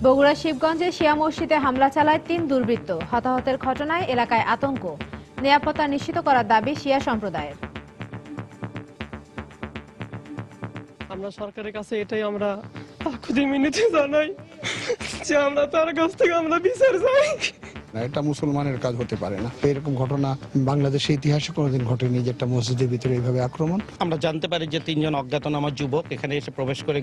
বগুড়া শিবগঞ্জে শিয়া মসজিদে হামলা চালায় ৩ দুর্বৃত্ত। হতাহতের ঘটনায় এলাকায় আতঙ্ক। নিরাপত্তা নিশ্চিত করার দাবি শিয়া সম্প্রদায়ের। আমরা সরকারের কাছে এটাই আমরা আকুতি মিনতি জানাই যে আমরা তার কাছ থেকে আমরা বিচার চাই। এটা মুসলমানের কাজ হতে পারে না। এরকম ঘটনা বাংলাদেশের ইতিহাসে কোনোদিন ঘটেনি যে একটা মসজিদের ভিতরে এইভাবে আক্রমণ। আমরা জানতে পারি যে ৩ জন অজ্ঞাতনামা যুবক এখানে এসে প্রবেশ করে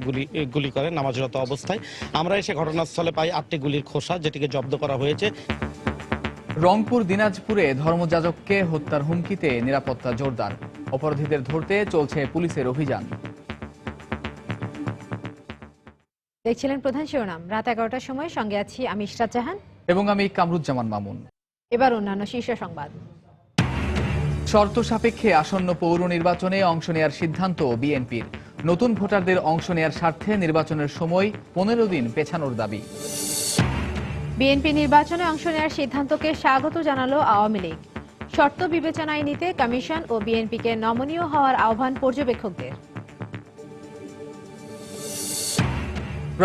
গুলি করে নামাজরত অবস্থায়। আমরা এসে ঘটনাস্থলে পাই ৮টি গুলির খোসা, যেটিকে জব্দ করা হয়েছে। রংপুর দিনাজপুরে ধর্মযাজককে হত্যার হুমকিতে নিরাপত্তা জোরদার। অপরাধীদের ধরতে চলছে পুলিশের অভিযান। দেখছিলেন প্রধান শিরোনাম। রাত 11টার সময় সঙ্গে আছি আমি ইশরাত জাহান এবং আমি কামরুজ্জামান মামুন। এবার অন্যান্য শীর্ষ সংবাদ। শর্ত সাপেক্ষে আসন্ন পৌর নির্বাচনে অংশ নেয়ার সিদ্ধান্ত বিএনপির। নতুন ভোটারদের অংশ নেয়ার স্বার্থে নির্বাচনের সময় 15 দিন পেছানোর দাবি। বিএনপি নির্বাচনে অংশ নেওয়ার সিদ্ধান্তকে স্বাগত জানালো আওয়ামী লীগ। শর্ত বিবেচনায় নিতে কমিশন ও বিএনপিকে নমনীয় হওয়ার আহ্বান পর্যবেক্ষকদের।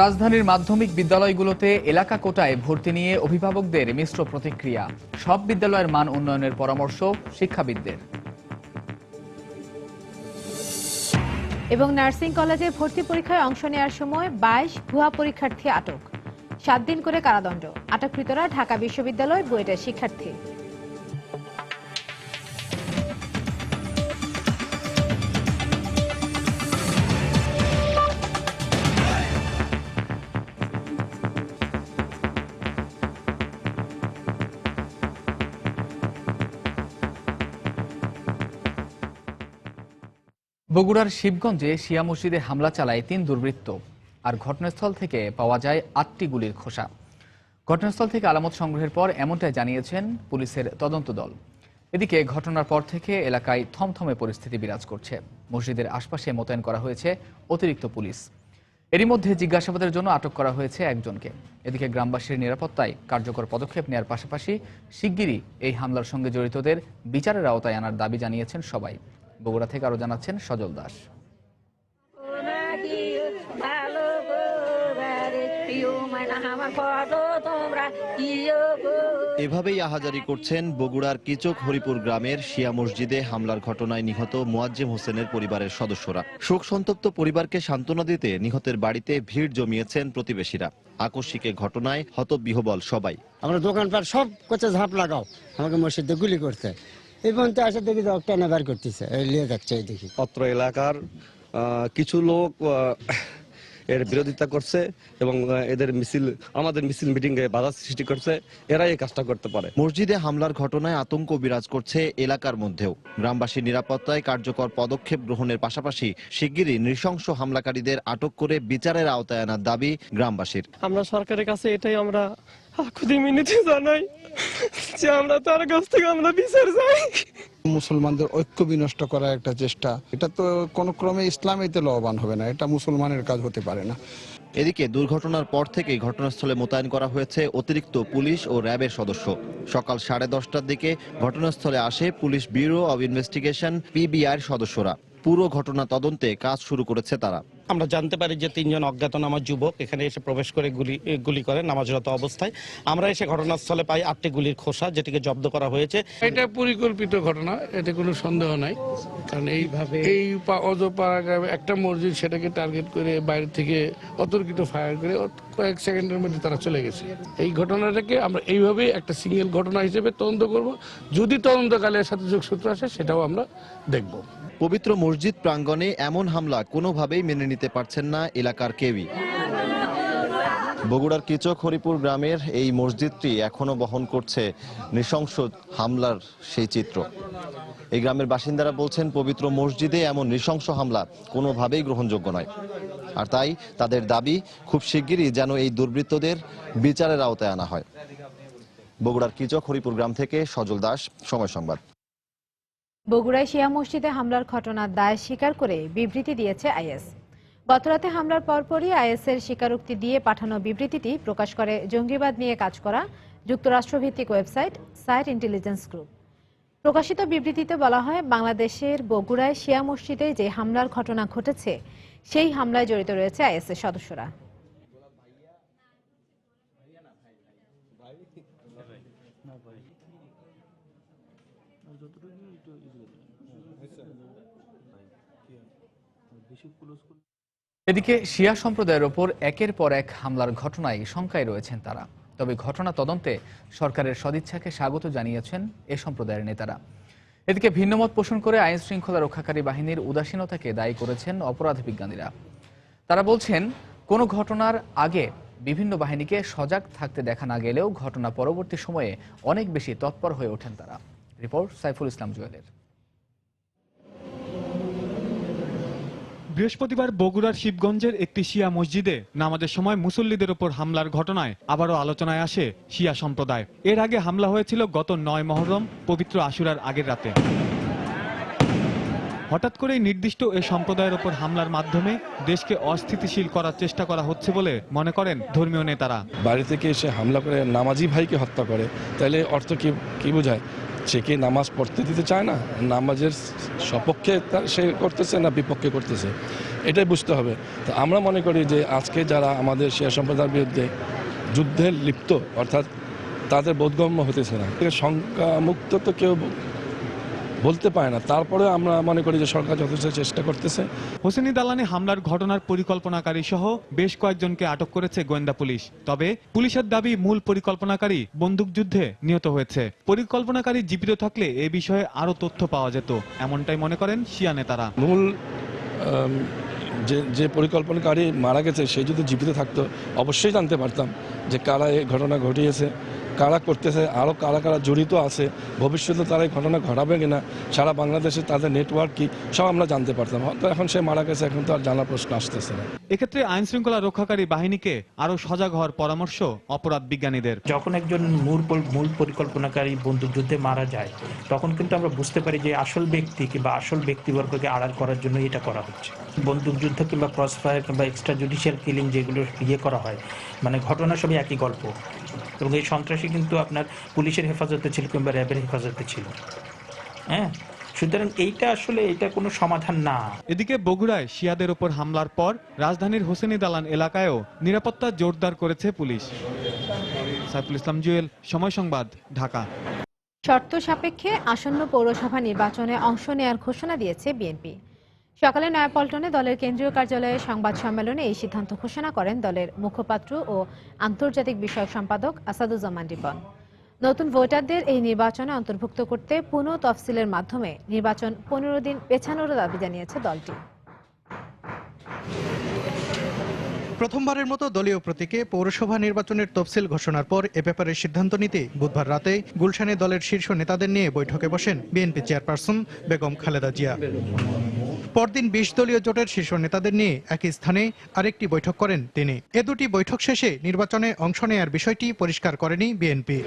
রাজধানীর মাধ্যমিক বিদ্যালয়গুলোতে এলাকা কোটায় ভর্তি নিয়ে অভিভাবকদের মিশ্র প্রতিক্রিয়া। সব বিদ্যালয়ের মান উন্নয়নের পরামর্শ শিক্ষাবিদদের। এবং নার্সিং কলেজে ভর্তি পরীক্ষায় অংশ নেওয়ার সময় 22 ভুয়া পরীক্ষার্থী আটক। 7 দিন করে কারাদণ্ড। আটককৃতরা ঢাকা বিশ্ববিদ্যালয় বুয়েটের শিক্ষার্থী। বগুড়ার শিবগঞ্জে শিয়া মসজিদে হামলা চালায় 3 দুর্বৃত্ত। আর ঘটনাস্থল থেকে পাওয়া যায় 8টি গুলির খোসা। ঘটনাস্থল থেকে আলামত সংগ্রহের পর এমনটাই জানিয়েছেন পুলিশের তদন্ত দল। এদিকে ঘটনার পর থেকে এলাকায় থমথমে পরিস্থিতি বিরাজ করছে। মসজিদের আশপাশে মোতায়েন করা হয়েছে অতিরিক্ত পুলিশ। এরই মধ্যে জিজ্ঞাসাবাদের জন্য আটক করা হয়েছে একজনকে। এদিকে গ্রামবাসীর নিরাপত্তায় কার্যকর পদক্ষেপ নেওয়ার পাশাপাশি শিগগিরই এই হামলার সঙ্গে জড়িতদের বিচারের আওতায় আনার দাবি জানিয়েছেন সবাই। বগুড়া থেকে আরো জানাচ্ছেন সজল দাস। এভাবেই আহাজারি করছেন বগুড়ার কিচক হরিপুর গ্রামের শিয়া মসজিদে হামলার ঘটনায় নিহত মুয়াজ্জেম হোসেনের পরিবারের সদস্যরা। শোক সন্তপ্ত পরিবারকে সান্ত্বনা দিতে নিহতের বাড়িতে ভিড় জমিয়েছেন প্রতিবেশীরা। আকস্মিক ঘটনায় হতবিহ্বল সবাই। আমরা দোকানপাট সব কোচে ঝাঁপ লাগাও, আমাকে মসজিদে গুলি করতে। এই পর্যন্ত আসে দেখি টেনে বার করতেছে, নিয়ে যাচ্ছে। এই দেখি অত্র এলাকার কিছু লোক এর বিরোধিতা করছে এবং এদের আমাদের মিছিল মিটিং এ বাধা সৃষ্টি করছে। এরাই এই কাজটা করতে পারে। মসজিদে হামলার ঘটনায় আতঙ্ক বিরাজ করছে এলাকার মধ্যেও। গ্রামবাসীর নিরাপত্তায় কার্যকর পদক্ষেপ গ্রহণের পাশাপাশি শিগগিরই নৃশংস হামলাকারীদের আটক করে বিচারের আওতায় আনার দাবি গ্রামবাসীর। আমরা সরকারের কাছে এটাই আমরা আকুতি মিনতি জানাই যে আমরা তার কাছ থেকে আমরা বিচার চাই। মুসলমানদের ঐক্য বিনষ্ট করার একটা চেষ্টা, এটা তো কোনো ক্রমে ইসলামেতে লাভবান হবে না। এটা মুসলমানের কাজ হতে পারে না। এদিকে দুর্ঘটনার পর থেকেই ঘটনাস্থলে মোতায়েন করা হয়েছে অতিরিক্ত পুলিশ ও র্যাবের সদস্য। সকাল 10:30টার দিকে ঘটনাস্থলে আসে police bureau of investigation PBR সদস্যরা। পুরো ঘটনা তদন্তে কাজ শুরু করেছে তারা। আমরা জানতে পারি যে 3 জন অজ্ঞাতনামা যুবক এখানে এসে প্রবেশ করে গুলি করে নামাজরত অবস্থায়। আমরা এসে ঘটনাস্থলে পাই 8টি গুলির খোসা, যেটিকে জব্দ করা হয়েছে। এটা পরিকল্পিত ঘটনা, এতে কোনো সন্দেহ নাই। কারণ এইভাবে এই অজপাড়া গ্রামে একটা মসজিদ, সেটাকে টার্গেট করে বাইরে থেকে অতর্কিত ফায়ার করে কয়েক সেকেন্ডের মধ্যে তারা চলে গেছে। এই ঘটনাটাকে আমরা এইভাবেই একটা সিঙ্গেল ঘটনা হিসেবে তদন্ত করব। যদি তদন্তকালে এর সাথে যোগসূত্র আসে সেটাও আমরা দেখব। পবিত্র মসজিদ প্রাঙ্গণে এমন হামলা কোনোভাবেই মেনে নিতে পারছেন না এলাকার কেউই। বগুড়ার কিচক হরিপুর গ্রামের এই মসজিদটি এখনো বহন করছে নৃশংস হামলার সেই চিত্র। এই গ্রামের বাসিন্দারা বলছেন পবিত্র মসজিদে এমন নৃশংস হামলা কোনোভাবেই গ্রহণযোগ্য নয়। আর তাই তাদের দাবি খুব শিগগিরই যেন এই দুর্বৃত্তদের বিচারের আওতায় আনা হয়। বগুড়ার কিচক হরিপুর গ্রাম থেকে সজল দাস, সময় সংবাদ। বগুড়ায় শিয়া মসজিদে হামলার ঘটনার দায় স্বীকার করে বিবৃতি দিয়েছে আইএস। গতরাতে হামলার পরপরই আইএসের স্বীকারোক্তি দিয়ে পাঠানো বিবৃতিটি প্রকাশ করে জঙ্গিবাদ নিয়ে কাজ করা যুক্তরাষ্ট্রভিত্তিক ওয়েবসাইট সাইট ইন্টেলিজেন্স গ্রুপ। প্রকাশিত বিবৃতিতে বলা হয়, বাংলাদেশের বগুড়ায় শিয়া মসজিদে যে হামলার ঘটনা ঘটেছে সেই হামলায় জড়িত রয়েছে আইএসের সদস্যরা। এদিকে শিয়া সম্প্রদায়ের ওপর একের পর এক হামলার ঘটনায় শঙ্কায় রয়েছেন তারা। তবে ঘটনা তদন্তে সরকারের সদিচ্ছাকে স্বাগত জানিয়েছেন এ সম্প্রদায়ের নেতারা। এদিকে ভিন্নমত পোষণ করে আইন শৃঙ্খলা রক্ষাকারী বাহিনীর উদাসীনতাকে দায়ী করেছেন অপরাধ বিজ্ঞানীরা। তারা বলছেন, কোনো ঘটনার আগে বিভিন্ন বাহিনীকে সজাগ থাকতে দেখা না গেলেও ঘটনা পরবর্তী সময়ে অনেক বেশি তৎপর হয়ে ওঠেন তারা। রিপোর্ট সাইফুল ইসলাম জুয়েলের। বৃহস্পতিবার বগুড়ার শিবগঞ্জের একটি শিয়া মসজিদে নামাজের সময় মুসল্লিদের উপর হামলার ঘটনায় আবারও আলোচনায় আসে শিয়া সম্প্রদায়। এর আগে হামলা হয়েছিল গত 9 মহরম পবিত্র আশুরার আগের রাতে। হঠাৎ করেই নির্দিষ্ট এ সম্প্রদায়ের উপর হামলার মাধ্যমে দেশকে অস্থিতিশীল করার চেষ্টা করা হচ্ছে বলে মনে করেন ধর্মীয় নেতারা। বাড়ি থেকে এসে হামলা করে নামাজি ভাইকে হত্যা করে, তাহলে অর্থ কি বোঝায়? সে কি নামাজ পড়তে দিতে চায় না, নামাজের সপক্ষে সে করতেছে না বিপক্ষে করতেছে, এটাই বুঝতে হবে। তো আমরা মনে করি যে আজকে যারা আমাদের শিয়া সম্প্রদায়ের বিরুদ্ধে যুদ্ধে লিপ্ত, অর্থাৎ তাদের বোধগম্য হতেছে না, শঙ্কামুক্ত তো কেউ বলতে পারে না। তারপরে আমরা মনে করি যে সরকার যথেষ্ট চেষ্টা করতেছে। হোসেনি দালানে হামলার ঘটনার পরিকল্পনাকারী সহ বেশ কয়েকজনকে আটক করেছে গোয়েন্দা পুলিশ। তবে পুলিশের দাবি মূল পরিকল্পনাকারী বন্দুকযুদ্ধে নিহত হয়েছে। পরিকল্পনাকারী জীবিত থাকলে এ বিষয়ে আরো তথ্য পাওয়া যেত, এমনটাই মনে করেন শিয়া নেতারা। মূল যে পরিকল্পনাকারী মারা গেছে সে যদি জীবিত থাকতো অবশ্যই জানতে পারতাম যে কারা এই ঘটনা ঘটিয়েছে, কারা করতেছে, আরও কারা কারা জড়িত আছে, ভবিষ্যতে তারা এই ঘটনা ঘটাবে কিনা, সারা বাংলাদেশে তাদের নেটওয়ার্ক কি, সব আমরা জানতে পারতাম। তো এখন সে মারা গেছে, এখন তো আর জানার প্রশ্ন আসতেছে না। এক্ষেত্রে আইন শৃঙ্খলা রক্ষাকারী বাহিনীকে আরো সজাগ হওয়ার পরামর্শ অপরাধ বিজ্ঞানীদের। যখন একজন মূল পরিকল্পনাকারী বন্দুকযুদ্ধে মারা যায়, তখন কিন্তু আমরা বুঝতে পারি যে আসল ব্যক্তি কিংবা আসল ব্যক্তিবর্গকে আড়াল করার জন্য এটা করা হচ্ছে। বন্দুকযুদ্ধ কিংবা ক্রস ফায়ার কিংবা এক্সট্রা জুডিশিয়াল কিলিং যেগুলো করা হয়, মানে ঘটনা সবই একই গল্প। এবং এই সন্ত্রাসী কিন্তু আপনার পুলিশের হেফাজতে ছিল কিংবা র্যাবের হেফাজতে ছিল। হ্যাঁ, সুতরাং এটা কোনো সমাধান না। এদিকে বগুড়ায় শিয়াদের উপর হামলার পর রাজধানীর হোসেনি দালান এলাকায়ও নিরাপত্তা জোরদার করেছে পুলিশ। সাইফুল ইসলাম জুয়েল, সময় সংবাদ, ঢাকা। শর্ত সাপেক্ষে আসন্ন পৌরসভা নির্বাচনে অংশ নেয়ার ঘোষণা দিয়েছে বিএনপি। সকালে নয়াপল্টনে দলের কেন্দ্রীয় কার্যালয়ে সংবাদ সম্মেলনে এই সিদ্ধান্ত ঘোষণা করেন দলের মুখপাত্র ও আন্তর্জাতিক বিষয়ক সম্পাদক আসাদুজ্জামান রিপন। নতুন ভোটারদের এই নির্বাচনে অন্তর্ভুক্ত করতে পুনঃ তফসিলের মাধ্যমে নির্বাচন 15 দিন পেছানোর দাবি জানিয়েছে দলটি। প্রথমবারের মতো দলীয় প্রতীকে পৌরসভা নির্বাচনের তফসিল ঘোষণার পর এ ব্যাপারে সিদ্ধান্ত নিতে বুধবার রাতে গুলশানে দলের শীর্ষ নেতাদের নিয়ে বৈঠকে বসেন বিএনপি চেয়ারপারসন বেগম খালেদা জিয়া। পরদিন 20 দলীয় জোটের শীর্ষ নেতাদের নিয়ে একই স্থানে আরেকটি বৈঠক করেন তিনি। এ দুটি বৈঠক শেষে নির্বাচনে অংশ নেয়ার বিষয়টি পরিষ্কার করেনি বিএনপি।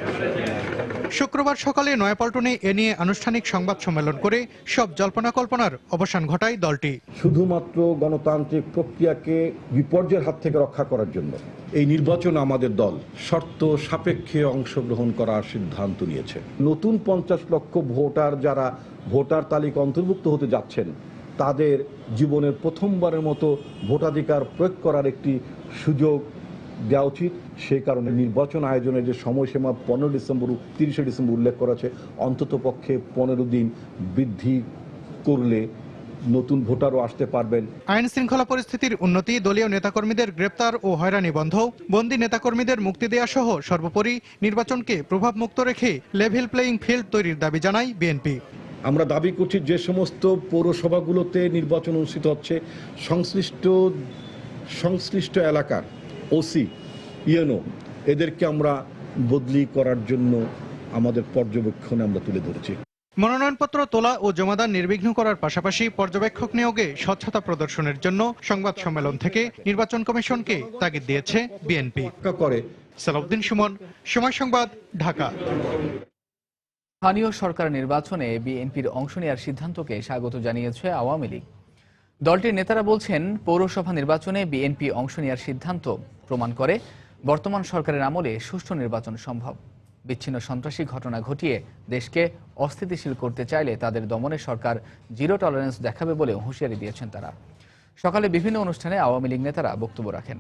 শুক্রবার সকালে নয়াপল্টনে এ নিয়ে আনুষ্ঠানিক সংবাদ সম্মেলন করে সব জল্পনা কল্পনার অবসান ঘটায় দলটি। শুধুমাত্র গণতান্ত্রিক প্রক্রিয়াকে বিপর্যয়ের হাত থেকে রক্ষা করার জন্য এই নির্বাচন আমাদের দল শর্ত সাপেক্ষে অংশগ্রহণ করার সিদ্ধান্ত নিয়েছে। নতুন 50 লক্ষ ভোটার যারা ভোটার তালিকা অন্তর্ভুক্ত হতে যাচ্ছেন, তাদের জীবনের প্রথমবারের মতো ভোটাধিকার প্রয়োগ করার একটি সুযোগ দেওয়া উচিত। সেই কারণে নির্বাচন আয়োজনের যে সময়সীমা 15 ডিসেম্বর 30 ডিসেম্বর উল্লেখ করা আছে, অন্তত পক্ষে 15 দিন বৃদ্ধি করলে নতুন ভোটারও আসতে পারবেন। আইন শৃঙ্খলা পরিস্থিতির উন্নতি, দলীয় নেতাকর্মীদের গ্রেপ্তার ও হয়রানি বন্ধ, বন্দী নেতাকর্মীদের মুক্তি দেওয়া সহ সর্বোপরি নির্বাচনকে প্রভাবমুক্ত রেখে লেভেল প্লেয়িং ফিল্ড তৈরির দাবি জানায় বিএনপি। আমরা দাবি করছি যে সমস্ত পৌরসভাগুলোতে নির্বাচন অনুষ্ঠিত হচ্ছে, সংশ্লিষ্ট এলাকার ওসি, ইউএনও এদেরকে আমরা বদলি করার জন্য আমাদের পর্যবেক্ষণে আমরা তুলে ধরেছি। মনোনয়নপত্র তোলা ও জমাদান নির্বিঘ্ন করার পাশাপাশি পর্যবেক্ষক নিয়োগে স্বচ্ছতা প্রদর্শনের জন্য সংবাদ সম্মেলন থেকে নির্বাচন কমিশনকে তাগিদ দিয়েছে বিএনপি। সালাউদ্দিন সুমন, সময় সংবাদ, ঢাকা। স্থানীয় সরকার নির্বাচনে বিএনপির অংশ নেওয়ার সিদ্ধান্তকে স্বাগত জানিয়েছে আওয়ামী লীগ। দলটির নেতারা বলছেন, পৌরসভা নির্বাচনে বিএনপি অংশ নেওয়ার সিদ্ধান্ত প্রমাণ করে বর্তমান সরকারের আমলে সুষ্ঠু নির্বাচন সম্ভব। বিচ্ছিন্ন সন্ত্রাসী ঘটনা ঘটিয়ে দেশকে অস্থিতিশীল করতে চাইলে তাদের দমনে সরকার জিরো টলারেন্স দেখাবে বলে হুঁশিয়ারি দিয়েছেন তারা। সকালে বিভিন্ন অনুষ্ঠানে আওয়ামী লীগ নেতারা বক্তব্য রাখেন।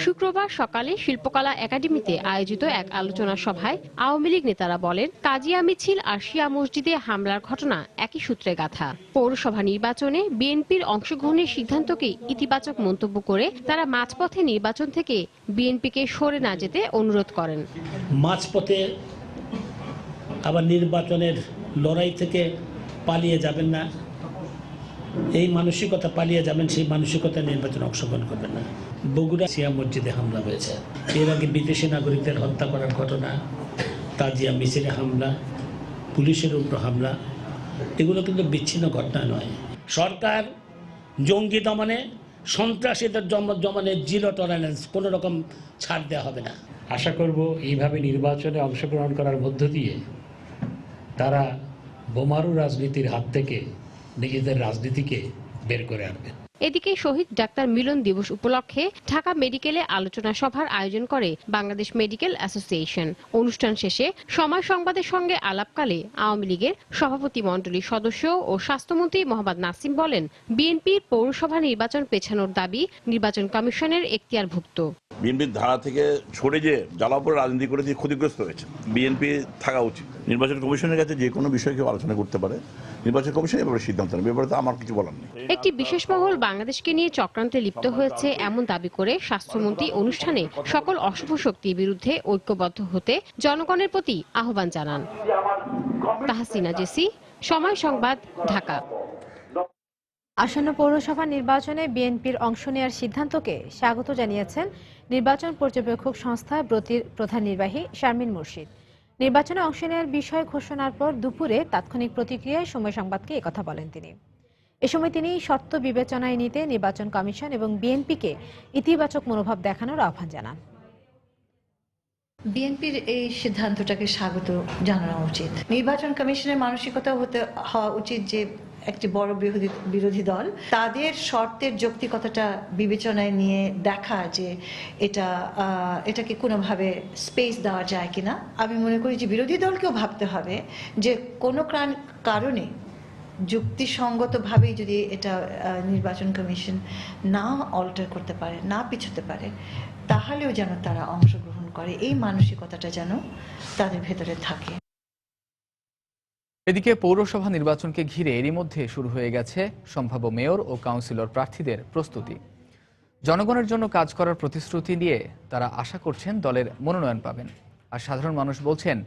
শুক্রবার সকালে শিল্পকলা একাডেমিতে আয়োজিত এক আলোচনা সভায় আওয়ামী লীগ নেতারা বলেন, তাজিয়া মিছিল আর শিয়া মসজিদে হামলার ঘটনা একই সূত্রে গাঁথা। পৌরসভা নির্বাচনে বিএনপির অংশগ্রহণের সিদ্ধান্তকে ইতিবাচক মন্তব্য করে তারা মাঝপথে নির্বাচন থেকে বিএনপিকে সরে না যেতে অনুরোধ করেন। মাঝপথে আবার নির্বাচনের লড়াই থেকে পালিয়ে যাবেন না, এই মানসিকতা পালিয়ে যাবেন, সেই মানসিকতা নির্বাচনে অংশগ্রহণ করবেন না। বগুড়া শিয়া মসজিদে হামলা হয়েছে, এর আগে বিদেশি নাগরিকদের হত্যা করার ঘটনা, তাজিয়া মিছিলে হামলা, পুলিশের উপর হামলা, এগুলো কিন্তু বিচ্ছিন্ন ঘটনা নয়। সরকার জঙ্গি দমনে, সন্ত্রাসীদের দমনে জিরো টলারেন্স, কোনো রকম ছাড় দেওয়া হবে না। আশা করব এইভাবে নির্বাচনে অংশগ্রহণ করার মধ্য দিয়ে তারা বোমারু রাজনীতির হাত থেকে নিজেদের রাজনীতিকে বের করে আনবে। এদিকে শহীদ ডাক্তার মিলন দিবস উপলক্ষে ঢাকা মেডিকেলে আলোচনা সভার আয়োজন করে বাংলাদেশ মেডিকেল অ্যাসোসিয়েশন। অনুষ্ঠান শেষে সময় সংবাদের সঙ্গে আলাপকালে আওয়ামী লীগের সভাপতি মণ্ডলীর সদস্য ও স্বাস্থ্যমন্ত্রী মোহাম্মদ নাসিম বলেন, বিএনপির পৌরসভা নির্বাচন পেছানোর দাবি নির্বাচন কমিশনের এখতিয়ারভুক্ত। বিএনপির ধারা থেকে সরে যে জ্বালাপোড়া রাজনীতি করে দিয়ে ক্ষতিগ্রস্ত হয়েছে। বিএনপি থাকা উচিত। নির্বাচন কমিশনের কাছে যে কোনো বিষয়ে কেউ আলোচনা করতে পারে, নির্বাচন কমিশন এভাবে সিদ্ধান্ত নেবে, ব্যাপারে তো আমার কিছু বলার নেই। একটি বিশেষ মহল বাংলাদেশকে নিয়ে চক্রান্তে লিপ্ত হয়েছে এমন দাবি করে স্বাস্থ্যমন্ত্রী অনুষ্ঠানে সকল অশুভ শক্তির বিরুদ্ধে ঐক্যবদ্ধ হতে জনগণের প্রতি আহ্বান জানান। তাহসিনা জেসি, সময় সংবাদ, ঢাকা। আসন্ন পৌরসভা নির্বাচনে বিএনপির অংশ নেওয়ার সিদ্ধান্তকে স্বাগত জানিয়েছেন নির্বাচন পর্যবেক্ষক সংস্থা ব্রতির প্রধান নির্বাহী শারমিন মুর্শিদ। নির্বাচনে অংশ নেওয়ার বিষয় ঘোষণার পর দুপুরে তাৎক্ষণিক প্রতিক্রিয়ায় সময় সংবাদকে একথা বলেন তিনি। এ সময় তিনি সত্য বিবেচনায় নিতে নির্বাচন কমিশন এবং বিএনপিকে ইতিবাচক মনোভাব দেখানোর আহ্বান জানান। বিএনপির এই সিদ্ধান্তটাকে স্বাগত জানানো উচিত। নির্বাচন কমিশনের মানসিকতা হওয়া উচিত যে একটি বড় বিরোধী দল তাদের শর্তের যৌক্তিকতাটা বিবেচনায় নিয়ে দেখা যে এটাকে কোনোভাবে স্পেস দেওয়া যায় কিনা। আমি মনে করি যে বিরোধী দলকেও ভাবতে হবে যে কোনো কারণে যুক্তিসঙ্গতভাবেই যদি এটা নির্বাচন কমিশন না অল্টার করতে পারে, না পিছোতে পারে, তাহলেও যেন তারা অংশগ্রহণ করে, এই মানসিকতাটা যেন তাদের ভেতরে থাকে। এদিকে পৌরসভা নির্বাচনকে ঘিরে এরই মধ্যে শুরু হয়ে গেছে সম্ভাব্য মেয়র ও কাউন্সিলর প্রার্থীদের প্রস্তুতি। জনগণের জন্য কাজ করার প্রতিশ্রুতি দিয়ে তারা আশা করছেন দলের মনোনয়ন পাবেন। আর সাধারণ মানুষ বলছেন,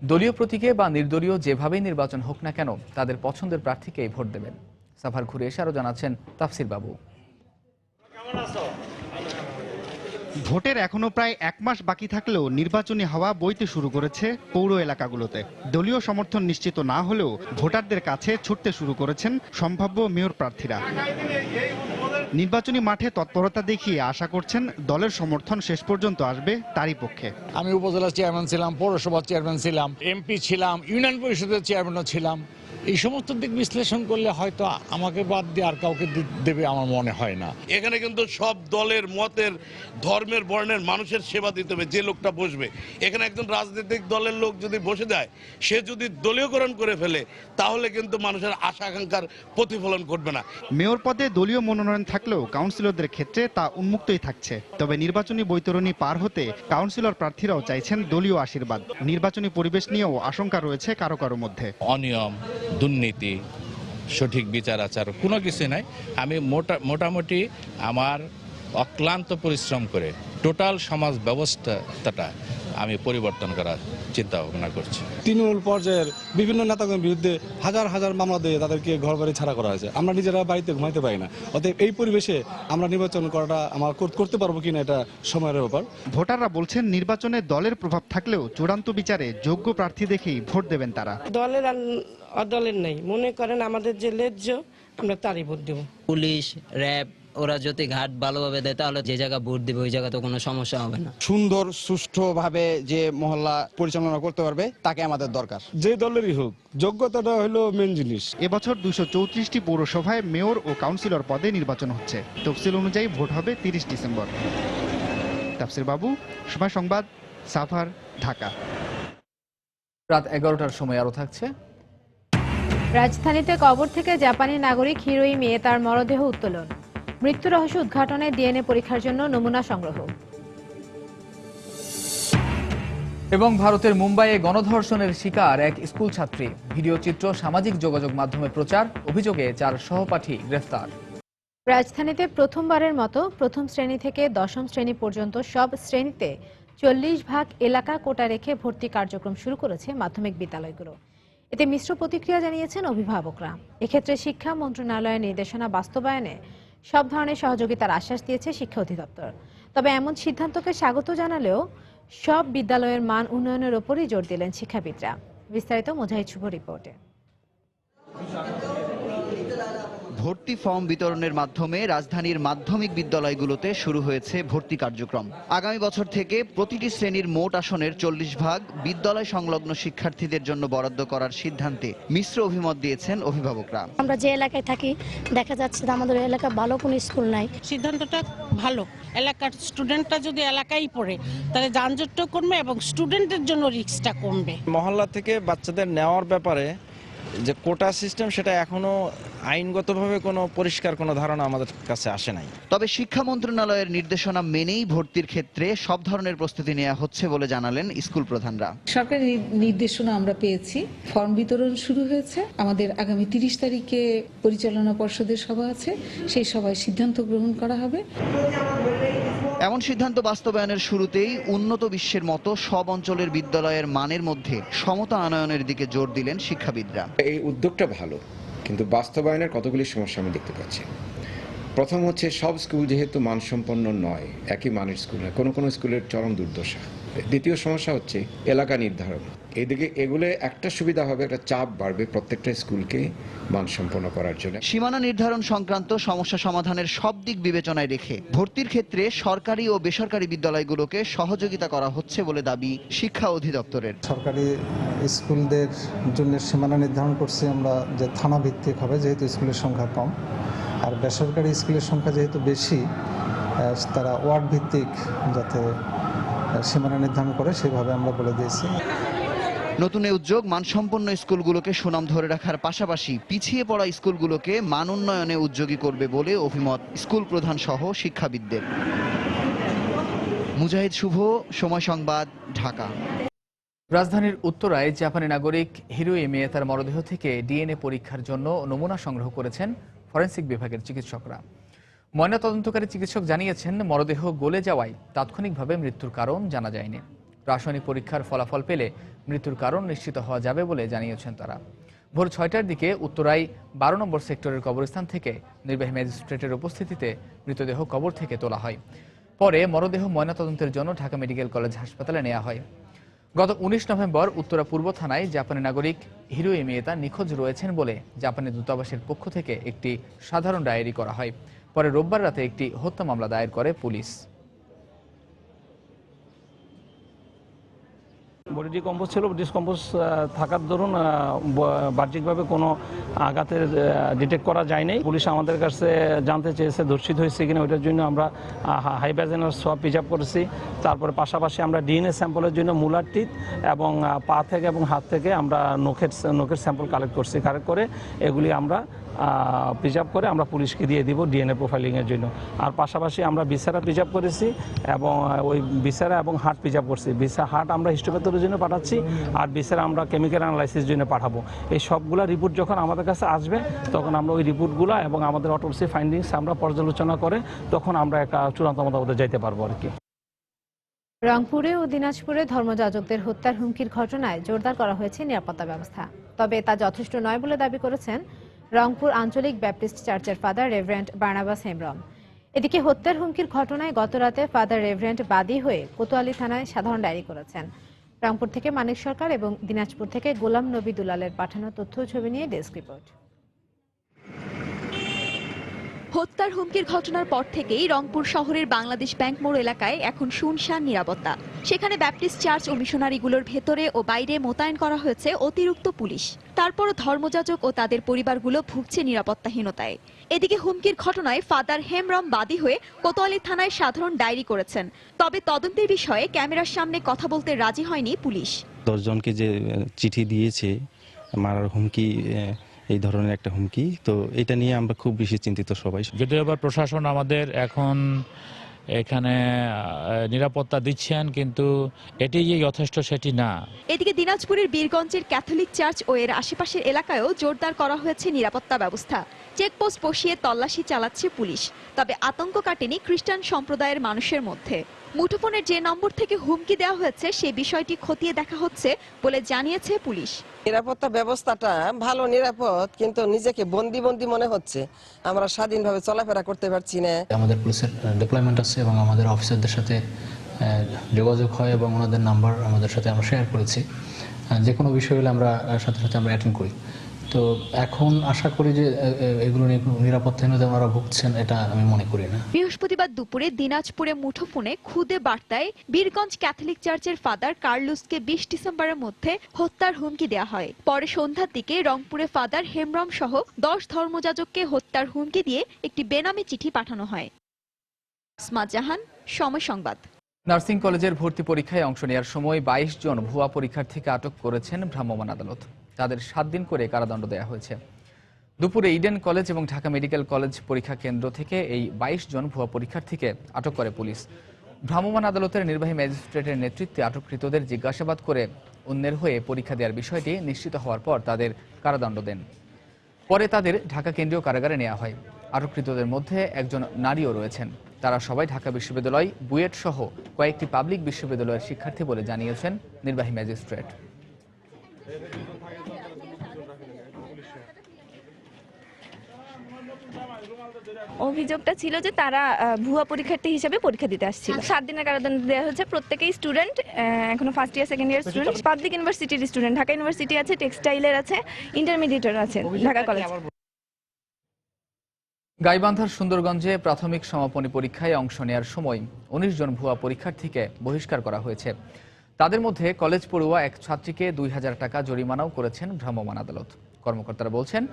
দলীয় প্রতীকে বা নির্দলীয় যেভাবেই নির্বাচন হোক না কেন তাদের পছন্দের প্রার্থীকেই ভোট দেবেন। সাফার ঘুরে এসে আরও জানাচ্ছেন তাফসির বাবু। ভোটের এখনো প্রায় এক মাস বাকি থাকলেও নির্বাচনী হাওয়া বইতে শুরু করেছে পৌর এলাকাগুলোতে। দলীয় সমর্থন নিশ্চিত না হলেও ভোটারদের কাছে ছুটতে শুরু করেছেন সম্ভাব্য মেয়র প্রার্থীরা। নির্বাচনী মাঠে তৎপরতা দেখিয়ে আশা করছেন দলের সমর্থন শেষ পর্যন্ত আসবে তারই পক্ষে। আমি উপজেলা চেয়ারম্যান ছিলাম, পৌরসভার চেয়ারম্যান ছিলাম, এমপি ছিলাম, ইউনিয়ন পরিষদের চেয়ারম্যানও ছিলাম। এই সমস্ত দিক বিশ্লেষণ করলে হয়তো আমাকে বাদ দিয়ে আর কাউকে দেবে আমার মনে হয় না। এখানে কিন্তু সব দলের, মতের, ধর্মের, বর্ণের মানুষের সেবা দিতে হবে যে লোকটা বসবে। এখানে একজন রাজনৈতিক দলের লোক যদি বসে যায়, সে যদি দলীয়করণ করে ফেলে, তাহলে কিন্তু মানুষের আশা আকাঙ্ক্ষার প্রতিফলন ঘটবে না। মেয়র পদে দলীয় মনোনয়ন থাকলেও কাউন্সিলরদের ক্ষেত্রে তা উন্মুক্তই থাকছে। তবে নির্বাচনী বৈতরণী পার হতে কাউন্সিলর প্রার্থীরাও চাইছেন দলীয় আশীর্বাদ। নির্বাচনী পরিবেশ নিয়েও আশঙ্কা রয়েছে কারো কারো মধ্যে। অনিয়ম, দুর্নীতি, সঠিক বিচার আচার কোনো কিছু নাই। আমি মোটামুটি আমার অক্লান্ত পরিশ্রম করে টোটাল সমাজ ব্যবস্থাটা আমি পরিবর্তন করার চিন্তা ভাবনা করছি। তৃণমূল পর্যায়ের বিভিন্ন নেতাদের বিরুদ্ধে হাজার হাজার মামলা দিয়ে তাদেরকে ঘর বাড়ি ছাড়া করা হয়েছে। আমরা নিজেরা বাড়িতে ঘুমাইতে পারি না। অতএব এই পরিবেশে আমরা নির্বাচন করাটা আমরা করতে পারবো কিনা এটা সময়ের ব্যাপার। ভোটাররা বলছেন নির্বাচনে দলের প্রভাব থাকলেও চূড়ান্ত বিচারে যোগ্য প্রার্থী দেখেই ভোট দেবেন তারা। দলের আর অদলের নাই, মনে করেন আমাদের যে ন্যায্য আমরা তারই ভোট দেব। পুলিশ, র্যাব ওরা যদি ঘাট ভালোভাবে দেয় তাহলে যে জায়গা ভোট দিবে ওই জায়গাতে কোনো সমস্যা হবে না। সুন্দর সুষ্ঠুভাবে যে মহল্লা পরিচালনা করতে পারবে তাকে আমাদের দরকার। যে দলেরই হোক, যোগ্যতাটা হলো মেন জিনিস। এবছর 234টি পৌরসভায় মেয়র ও কাউন্সিলর পদে নির্বাচন হচ্ছে। তফসিল অনুযায়ী ভোট হবে 30 ডিসেম্বর। তাফসির বাবু, সময় সংবাদ, সাফার, ঢাকা। রাত 11টার সময় আরও থাকছে। রাজধানীতে কবর থেকে জাপানি নাগরিক হিরোই মেয়ে তার মরদেহ উত্তোলন। মৃত্যু রহস্য উদ্ঘাটনে ডিএনএ পরীক্ষার জন্য নমুনা সংগ্রহ। এবং ভারতের মুম্বাইয়ে গণধর্ষণের শিকার এক স্কুল ছাত্রী, ভিডিও চিত্র সামাজিক যোগাযোগ মাধ্যমে প্রচার, অভিযোগে 4 সহপাঠী গ্রেফতার। রাজধানীতে প্রথমবারের মতো প্রথম শ্রেণী থেকে দশম শ্রেণী পর্যন্ত সব শ্রেণীতে 40% এলাকা কোটা রেখে ভর্তি কার্যক্রম শুরু করেছে মাধ্যমিক বিদ্যালয়গুলো। এতে মিশ্র প্রতিক্রিয়া জানিয়েছেন অভিভাবকরা। এক্ষেত্রে শিক্ষা মন্ত্রণালয়ের নির্দেশনা বাস্তবায়নে সব ধরনের সহযোগিতার আশ্বাস দিয়েছে শিক্ষা অধিদপ্তর। তবে এমন সিদ্ধান্তকে স্বাগত জানালেও সব বিদ্যালয়ের মান উন্নয়নের ওপরই জোর দিলেন শিক্ষাবিদরা। বিস্তারিত মুজাহিদ শুভ রিপোর্টে। ভর্তি ফর্ম বিতরণের মাধ্যমে রাজধানীর মাধ্যমিক বিদ্যালয়গুলোতে শুরু হয়েছে ভর্তি কার্যক্রম। আগামী বছর থেকে প্রতিটি শ্রেণীর মোট আসনের 40% বিদ্যালয় সংলগ্ন শিক্ষার্থীদের জন্য বরাদ্দ করার সিদ্ধান্তে মিশ্র অভিমত দিয়েছেন অভিভাবকরা। আমরা যে এলাকায় থাকি দেখা যাচ্ছে যে আমাদের এলাকা ভালো কোনো স্কুল নাই। সিদ্ধান্তটা ভালো, এলাকার স্টুডেন্টরা যদি এলাকায় পড়ে তাহলে যানজটটা কমবে এবং স্টুডেন্টের জন্য রিস্কটা কমবে। মহল্লা থেকে বাচ্চাদের নেওয়ার ব্যাপারে যে কোটা সিস্টেম, সেটা এখনো আইনগতভাবে কোনো পরিষ্কার কোনো ধারণা আমাদের কাছে আসে নাই। তবে শিক্ষা মন্ত্রণালয়ের নির্দেশনা মেনেই ভর্তির ক্ষেত্রে সব ধরনের প্রস্তুতি নেওয়া হচ্ছে বলে জানালেন স্কুল প্রধানরা। সরকারি নির্দেশনা আমরা পেয়েছি, ফর্ম বিতরণ শুরু হয়েছে। আমাদের আগামী 30 তারিখে পরিচালনা পর্ষদের সভা আছে, সেই সভায় সিদ্ধান্ত গ্রহণ করা হবে। এমন সিদ্ধান্ত বাস্তবায়নের শুরুতেই উন্নত বিশ্বের মতো সব অঞ্চলের বিদ্যালয়ের মানের মধ্যে সমতা আনয়নের দিকে জোর দিলেন শিক্ষাবিদরা। এই উদ্যোগটা ভালো, কিন্তু বাস্তবায়নের কতগুলি সমস্যা আমি দেখতে পাচ্ছি। প্রথম হচ্ছে, সব স্কুল যেহেতু মানসম্পন্ন নয়, একই মানের স্কুল নয়, কোনো কোনো স্কুলের চরম দুর্দশা। দ্বিতীয় সমস্যা হচ্ছে এলাকা নির্ধারণ। এদিকে এগুলো একটা সুবিধা হবে, একটা চাপ বাড়বে প্রত্যেকটা স্কুলকে মানসম্পন্ন করার জন্য। সীমানা নির্ধারণ সংক্রান্ত সমস্যা সমাধানের সব দিক বিবেচনায় রেখে ভর্তির ক্ষেত্রে সরকারি ও বেসরকারি বিদ্যালয়গুলোকে সহযোগিতা করা হচ্ছে বলে দাবি শিক্ষা অধিদপ্তরের। সরকারি স্কুলদের জন্য সীমানা নির্ধারণ করছি আমরা যে থানা ভিত্তিক হবে, যেহেতু স্কুলের সংখ্যা কম, আর বেসরকারি স্কুলের সংখ্যা যেহেতু বেশি, তারা ওয়ার্ড ভিত্তিক যাতে সীমানা নির্ধারণ করে সেভাবে আমরা বলে দিয়েছি। নতুন এই উদ্যোগ মানসম্পন্ন স্কুলগুলোকে সুনাম ধরে রাখার পাশাপাশি পিছিয়ে পড়া স্কুলগুলোকে মান উন্নয়নে উদ্যোগী করবে বলে অভিমত স্কুল প্রধান সহ শিক্ষাবিদদের। মুজাহিদ শুভ, সময় সংবাদ, ঢাকা। রাজধানীর উত্তরায় জাপানি নাগরিক হিরোই মিয়াতার মরদেহ থেকে ডিএনএ পরীক্ষার জন্য নমুনা সংগ্রহ করেছেন ফরেনসিক বিভাগের চিকিৎসকরা। ময়নাতদন্তকারী চিকিৎসক জানিয়েছেন, মরদেহ গলে যাওয়ায় তাৎক্ষণিকভাবে মৃত্যুর কারণ জানা যায়নি। রাসায়নিক পরীক্ষার ফলাফল পেলে মৃত্যুর কারণ নিশ্চিত হওয়া যাবে বলে জানিয়েছেন তারা। ভোর 6টার দিকে উত্তরায় 12 নম্বর সেক্টরের কবরস্থান থেকে নির্বাহী ম্যাজিস্ট্রেটের উপস্থিতিতে মৃতদেহ কবর থেকে তোলা হয়। পরে মরদেহ ময়নাতদন্তের জন্য ঢাকা মেডিকেল কলেজ হাসপাতালে নেওয়া হয়। গত 19 নভেম্বর উত্তরা পূর্ব থানায় জাপানি নাগরিক হিরোই মিয়াতা নিখোঁজ রয়েছেন বলে জাপানি দূতাবাসের পক্ষ থেকে একটি সাধারণ ডায়েরি করা হয়। পরে রোববার রাতে একটি হত্যা মামলা দায়ের করে পুলিশ। বডি ডিকম্পোজ ছিল, ডিসকম্পোজ থাকার দরুন বাহ্যিকভাবে কোনো আঘাতের ডিটেক্ট করা যায়নি। পুলিশ আমাদের কাছে জানতে চেয়েছে ধর্ষিত হয়েছে কিনা, ওইটার জন্য আমরা হাই ভ্যাজিনাল সোয়াব পিকআপ করেছি। তারপরে পাশাপাশি আমরা ডিএনএ স্যাম্পলের জন্য মুলার টিথ এবং পা থেকে এবং হাত থেকে আমরা নখের স্যাম্পল কালেক্ট করছি। কালেক্ট করে এগুলি আমরা প্রিজার্ভ করে আমরা পুলিশকে দিয়ে দিব ডিএনএ প্রোফাইলিংয়ের জন্য। আর পাশাপাশি আমরা বিছারা প্রিজার্ভ করেছি এবং ওই বিছারা এবং হার্ট প্রিজার্ভ করছি। হার্ট আমরা হিস্টোপ্যাথির জন্য পাঠাচ্ছি, আর বিছারা আমরা কেমিক্যাল অ্যানালাইসিসের জন্য পাঠাবো। এই সবগুলা রিপোর্ট যখন আমাদের কাছে আসবে তখন আমরা ওই রিপোর্টগুলো এবং আমাদের অটোপসি ফাইন্ডিংস আমরা পর্যালোচনা করে তখন আমরা একটা চূড়ান্ত মতামতে যাইতে পারবো আর কি। রংপুরে ও দিনাজপুরে ধর্মযাজকদের হত্যার হুমকির ঘটনায় জোরদার করা হয়েছে নিরাপত্তা ব্যবস্থা। তবে তা যথেষ্ট নয় বলে দাবি করেছেন রংপুর আঞ্চলিক ব্যাপটিস্ট চার্চের ফাদার রেভারেন্ড বার্নাবাস হেমব্রম। এদিকে হত্যার হুমকির ঘটনায় গতরাতে ফাদার রেভারেন্ড বাদী হয়ে কোতোয়ালি থানায় সাধারণ ডায়েরি করেছেন। রংপুর থেকে মানিক সরকার এবং দিনাজপুর থেকে গোলাম নবী দুলালের পাঠানো তথ্য ছবি নিয়ে ডেস্ক রিপোর্ট। হত্যার হুমকির ঘটনার পর থেকেই রংপুর শহরের বাংলাদেশ ব্যাংক মোড় এলাকায় এখন শুনশান নিরাপত্তা। সেখানে ব্যাপটিস্ট চার্চ ও মিশনারিগুলোর ভেতরে ও বাইরে মোতায়েন করা হয়েছে অতিরিক্ত পুলিশ। তারপরও ধর্মযাজক ও তাদের পরিবারগুলো ভুগছে নিরাপত্তাহীনতায়। এদিকে হুমকির ঘটনায় ফাদার হেমব্রম বাদী হয়ে কোতোয়ালি থানায় সাধারণ ডায়েরি করেছেন। তবে তদন্তের বিষয়ে ক্যামেরার সামনে কথা বলতে রাজি হয়নি পুলিশ। 10 জনকে যে চিঠি দিয়েছে মারার হুমকি এই ধরনের একটা হুমকি। তো এটা নিয়ে আমরা খুব বেশি চিন্তিত সবাই। যদিও আবার প্রশাসন আমাদের এখন এখানে নিরাপত্তা দিচ্ছেন, কিন্তু এটি যে যথেষ্ট সেটি না। এদিকে দিনাজপুরের বীরগঞ্জের ক্যাথলিক চার্চ ও এর আশেপাশের এলাকায়ও জোরদার করা হয়েছে নিরাপত্তা ব্যবস্থা। চেকপোস্ট বসিয়ে তল্লাশি চালাচ্ছে পুলিশ। তবে আতঙ্ক কাটেনি খ্রিস্টান সম্প্রদায়ের মানুষের মধ্যে। মুঠোফোনের যে নম্বর থেকে হুমকি দেওয়া হয়েছে সেই বিষয়টি খতিয়ে দেখা হচ্ছে বলে জানিয়েছে পুলিশ। নিরাপত্তা ব্যবস্থাটা ভালো, নিরাপদ, কিন্তু নিজেকে বন্দি বন্দি মনে হচ্ছে। আমরা স্বাধীনভাবে চলাফেরা করতে পারছি না। আমাদের পুলিশের ডিপ্লয়মেন্ট আছে এবং আমাদের অফিসারদের সাথে যোগাযোগ হয় এবং ওনাদের নাম্বার আমাদের সাথে আমরা শেয়ার করেছি। যে কোনো বিষয় হলে আমরা সাথে সাথে আমরা অ্যাটেন্ড করি। তো এখন আশা করি যে এগুলো নিয়ে নিরাপত্তাহীনতা আমরা ভুগছেন এটা আমি মনে করি না। বৃহস্পতিবার দুপুরে দিনাজপুরে মুঠোফোনে খুদে বার্তায় বীরগঞ্জ ক্যাথলিক চার্চের ফাদার কার্লোসকে 20 ডিসেম্বরের মধ্যে হত্যার হুমকি দেওয়া হয়। পরে সন্ধ্যার দিকে রংপুরে ফাদার হেমব্রম সহ 10 ধর্মযাজককে হত্যার হুমকি দিয়ে একটি বেনামি চিঠি পাঠানো হয়। ইসমাত জাহান, সময় সংবাদ। নার্সিং কলেজের ভর্তি পরীক্ষায় অংশ নেওয়ার সময় 22 জন ভুয়া পরীক্ষার্থীকে আটক করেছেন ভ্রাম্যমাণ আদালত। তাদের 7 দিন করে কারাদণ্ড দেওয়া হয়েছে। দুপুরে ইডেন কলেজ এবং ঢাকা মেডিকেল কলেজ পরীক্ষা কেন্দ্র থেকে এই 22 জন ভুয়া পরীক্ষার্থীকে আটক করে পুলিশ। ভ্রাম্যমাণ আদালতের নির্বাহী ম্যাজিস্ট্রেটের নেতৃত্বে আটককৃতদের জিজ্ঞাসাবাদ করে অন্যের হয়ে পরীক্ষা দেওয়ার বিষয়টি নিশ্চিত হওয়ার পর তাদের কারাদণ্ড দেন। পরে তাদের ঢাকা কেন্দ্রীয় কারাগারে নেওয়া হয়। আটককৃতদের মধ্যে একজন নারীও রয়েছেন। তারা সবাই ঢাকা বিশ্ববিদ্যালয়, বুয়েট সহ কয়েকটি পাবলিক বিশ্ববিদ্যালয়ের শিক্ষার্থী বলে জানিয়েছেন নির্বাহী ম্যাজিস্ট্রেট। অভিযোগটা ছিল যে তারা ভুয়া পরীক্ষার্থী হিসেবে পরীক্ষা দিতে আসছিল। 7 দিনের কারাদণ্ড দেওয়া হয়েছে। প্রত্যেকেই স্টুডেন্ট, এখনো first year second year student, public ইউনিভার্সিটির স্টুডেন্ট। ঢাকা ইউনিভার্সিটি আছে, টেক্সটাইলের আছে, ইন্টারমিডিয়েটের আছে ঢাকা কলেজ। গাইবান্ধার সুন্দরগঞ্জে প্রাথমিক সমাপনী পরীক্ষায় অংশ নেওয়ার সময় 19 জন ভুয়া পরীক্ষার্থীকে বহিষ্কার করা হয়েছে। তাদের মধ্যে কলেজ পড়ুয়া এক ছাত্রীকে 2000 টাকা জরিমানাও করেছেন ভ্রাম্যমাণ আদালত। কর্মকর্তারা বলছেন,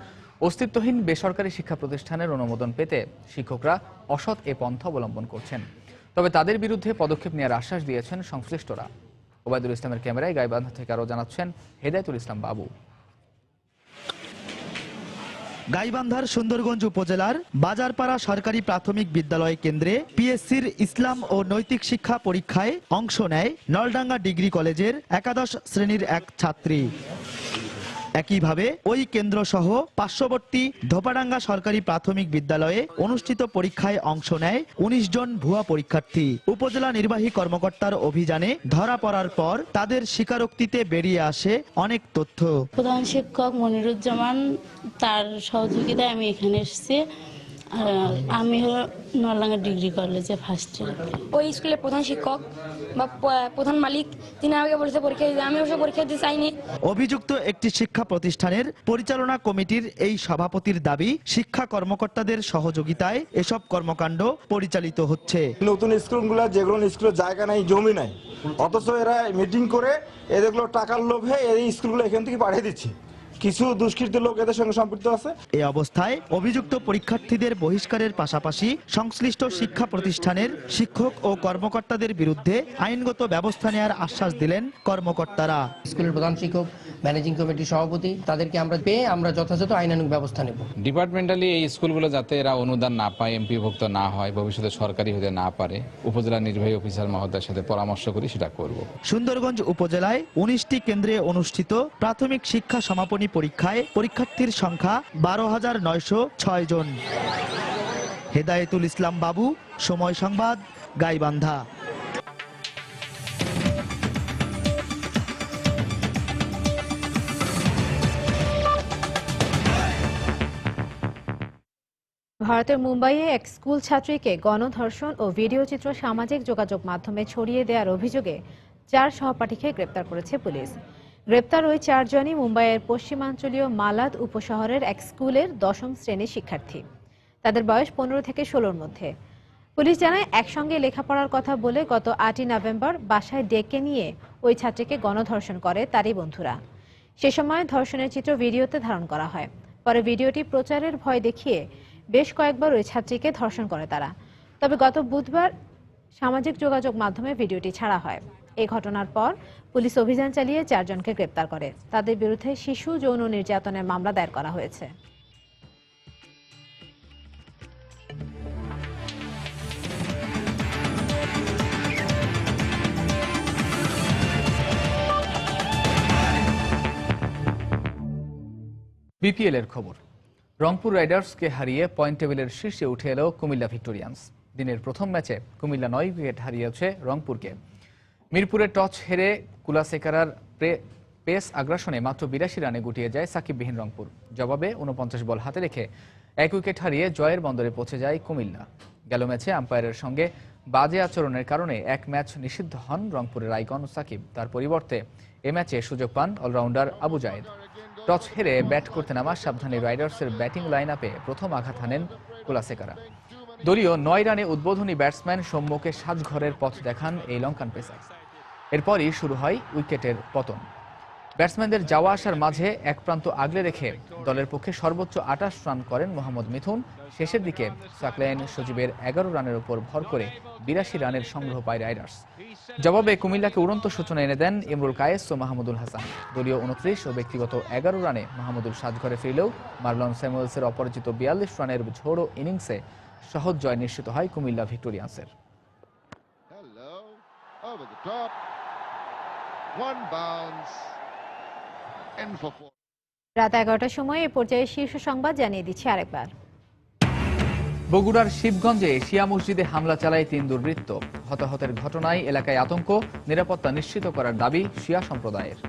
অস্তিত্বহীন বেসরকারি শিক্ষা প্রতিষ্ঠানের অনুমোদন পেতে শিক্ষকরা অসৎ এ পন্থা অবলম্বন করছেন। তবে তাদের বিরুদ্ধে পদক্ষেপ নেওয়ার আশ্বাস দিয়েছেন সংশ্লিষ্টরা। ওবায়দুল ইসলামের ক্যামেরায় গাইবান্ধা থেকে আরও জানাচ্ছেন হেদায়েতুল ইসলাম বাবু। গাইবান্ধার সুন্দরগঞ্জ উপজেলার বাজারপাড়া সরকারি প্রাথমিক বিদ্যালয় কেন্দ্রে পিএসসির ইসলাম ও নৈতিক শিক্ষা পরীক্ষায় অংশ নেয় নলডাঙ্গা ডিগ্রি কলেজের 11দশ শ্রেণীর এক ছাত্রী। একইভাবে ওই কেন্দ্র সহ পার্শ্ববর্তী ধোপাডাঙ্গা সরকারি প্রাথমিক বিদ্যালয়ে অনুষ্ঠিত পরীক্ষায় অংশ নেয় 19 জন ভুয়া পরীক্ষার্থী। উপজেলা নির্বাহী কর্মকর্তার অভিযানে ধরা পড়ার পর তাদের স্বীকারোক্তিতে বেরিয়ে আসে অনেক তথ্য। প্রধান শিক্ষক মনিরুজ্জামান, তার সহযোগিতায় আমি এখানে এসেছি। আমি হলো নলডাঙ্গা ডিগ্রি কলেজে ফার্স্ট ইয়ার। ওই স্কুলের প্রধান শিক্ষক বা প্রধান মালিক তিনি আমাকে বলেছে পরীক্ষা দিতে, আমি অবশ্য পরীক্ষা দিতে চাইনি। অভিযুক্ত একটি শিক্ষা প্রতিষ্ঠানের পরিচালনা কমিটির এই সভাপতির দাবি, শিক্ষা কর্মকর্তাদের সহযোগিতায় এসব কর্মকাণ্ড পরিচালিত হচ্ছে। নতুন স্কুলগুলো যেগুলো স্কুলের জায়গা নাই, জমি নাই, অথচ এরা মিটিং করে এগুলো টাকার লোভে এই স্কুলগুলো এখান থেকে পাঠিয়ে দিচ্ছে। কিছু দুষ্কৃতী লোক এদের সঙ্গে সম্পৃক্ত আছে। এই অবস্থায় অভিযুক্ত পরীক্ষার্থীদের বহিষ্কারের পাশাপাশি সংশ্লিষ্ট শিক্ষা প্রতিষ্ঠানের শিক্ষক ও কর্মকর্তাদের বিরুদ্ধে আইনগত ব্যবস্থা নেওয়ার আশ্বাস দিলেন কর্মকর্তারা। স্কুলের প্রধান শিক্ষক, ম্যানেজিং কমিটির সভাপতি, তাদেরকে আমরা পেয়ে আমরা যথাযথ আইনানুগ ব্যবস্থা নেব। ডিপার্টমেন্টালি এই স্কুলগুলো যাতে এরা অনুদান না পায়, এমপিভুক্ত না হয়, ভবিষ্যতে সরকারি হতে না পারে, উপজেলা নির্বাহী অফিসার মহোদয়ের সাথে পরামর্শ করি সেটা করব। সুন্দরগঞ্জ উপজেলায় 19টি কেন্দ্রে অনুষ্ঠিত প্রাথমিক শিক্ষা সমাপনী পরীক্ষায় পরীক্ষার্থীর সংখ্যা 12,906 জন। হেদায়েতুল ইসলাম বাবু, সময় সংবাদ, গাইবান্ধা। ভারতের মুম্বাইয়ে এক স্কুল ছাত্রীকে গণধর্ষণ ও ভিডিও চিত্র সামাজিক যোগাযোগ মাধ্যমে ছড়িয়ে দেওয়ার অভিযোগে 4 সহপাঠীকে গ্রেপ্তার করেছে পুলিশ। গ্রেপ্তার ওই 4 জনই মুম্বাইয়ের পশ্চিমাঞ্চলীয় মালাদ উপশহরের এক স্কুলের 10ম শ্রেণীর শিক্ষার্থী। তাদের বয়স 15 থেকে 16-র মধ্যে। পুলিশ জানায়, একসঙ্গে লেখাপড়ার কথা বলে গত 8ই নভেম্বর বাসায় ডেকে নিয়ে ওই ছাত্রীকে গণধর্ষণ করে তারই বন্ধুরা। সে সময় ধর্ষণের চিত্র ভিডিওতে ধারণ করা হয়। পরে ভিডিওটি প্রচারের ভয় দেখিয়ে বেশ কয়েকবার ওই ছাত্রীকে ধর্ষণ করে তারা। তবে গত বুধবার সামাজিক যোগাযোগ মাধ্যমে ভিডিওটি ছাড়া হয়। এই ঘটনার পর পুলিশ অভিযান চালিয়ে 4 জনকে গ্রেপ্তার করে। তাদের বিরুদ্ধে শিশু যৌন নির্যাতনের মামলা দায়ের করা হয়েছে। বিপিএল এর খবর। রংপুর রাইডার্সকে হারিয়ে পয়েন্ট টেবিলের শীর্ষে উঠে এলো কুমিল্লা ভিক্টোরিয়ান্স। দিনের প্রথম ম্যাচে কুমিল্লা 9 উইকেট হারিয়েছে রংপুরকে। মিরপুরে টস হেরে কুলাসেকারার পেস আগ্রাসনে মাত্র 82 রানে গুটিয়ে যায় সাকিববিহীন রংপুর। জবাবে 49 বল হাতে রেখে 1 উইকেট হারিয়ে জয়ের বন্দরে পৌঁছে যায় কুমিল্লা। গেল ম্যাচে আম্পায়ারের সঙ্গে বাজে আচরণের কারণে 1 ম্যাচ নিষিদ্ধ হন রংপুরের আইকন সাকিব। তার পরিবর্তে এ ম্যাচে সুযোগ পান অলরাউন্ডার আবু জায়েদ। টস হেরে ব্যাট করতে নামা সাবধানী রাইডার্সের ব্যাটিং লাইন আপে প্রথম আঘাত হানেন কুলাসেকারা। দলীয় 9 রানে উদ্বোধনী ব্যাটসম্যান সৌম্যকে সাজঘরের পথ দেখান এই লঙ্কান পেসার। এরপরই শুরু হয় উইকেটের পতন। ব্যাটসম্যানদের যাওয়া আসার মাঝে এক প্রান্ত আগলে রেখে দলের পক্ষে সর্বোচ্চ 28 রান করেন মোহাম্মদ মিথুন। শেষের দিকে সাকলাইন সজীবের 11 রানের উপর ভর করে 82 রানের সংগ্রহ পায় রাইডার্স। জবাবে কুমিল্লাকে উড়ন্ত সূচনা এনে দেন ইমরুল কায়েস ও মাহমুদুল হাসান। দলীয় 29 ও ব্যক্তিগত 11 রানে মাহমুদুল সাজঘরে ফিরলেও মার্লন স্যামুয়েলসের অপরাজিত 42 রানের ঝোড়ো ইনিংসে সহজ জয় নিশ্চিত হয় কুমিল্লা ভিক্টোরিয়ান্সের। রাত 11টার সময় এ পর্যায়ে শীর্ষ সংবাদ জানিয়ে দিচ্ছি আরেকবার। বগুড়ার শিবগঞ্জে শিয়া মসজিদে হামলা চালায় 3 দুর্বৃত্ত। হতাহতের ঘটনায় এলাকায় আতঙ্ক, নিরাপত্তা নিশ্চিত করার দাবি শিয়া সম্প্রদায়ের।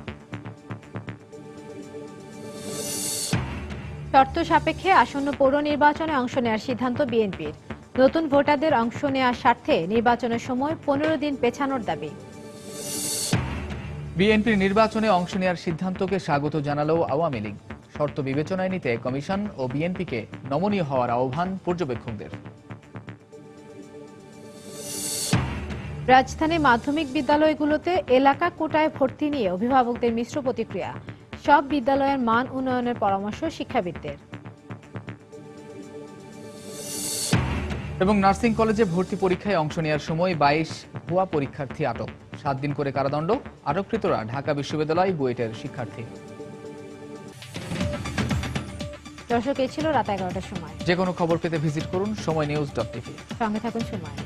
শর্ত সাপেক্ষে আসন্ন পৌর নির্বাচনে অংশ নেওয়ার সিদ্ধান্ত বিএনপির। নতুন ভোটারদের অংশ নেওয়ার স্বার্থে নির্বাচনের সময় 15 দিন পেছানোর দাবি। বিএনপির নির্বাচনে অংশ নেওয়ার সিদ্ধান্তকে স্বাগত জানালো আওয়ামী লীগ। শর্ত বিবেচনায় নিতে কমিশন ও বিএনপিকে নমনীয় হওয়ার আহ্বান পর্যবেক্ষকদের। রাজধানীর মাধ্যমিক বিদ্যালয়গুলোতে এলাকা কোটায় ভর্তি নিয়ে অভিভাবকদের মিশ্র প্রতিক্রিয়া। সব বিদ্যালয়ের মান উন্নয়নের পরামর্শ শিক্ষাবিদদের। এবং নার্সিং কলেজে ভর্তি পরীক্ষায় অংশ নেওয়ার সময় 22 ভুয়া পরীক্ষার্থী আটক। 7 দিন করে কারাদণ্ড। আটককৃতরা ঢাকা বিশ্ববিদ্যালয় বুয়েটের শিক্ষার্থী। দর্শক, এই ছিল রাত 11টার সময়। যে কোনো খবর পেতে ভিজিট করুন সময়নিউজ.tv। সঙ্গে থাকুন সময়।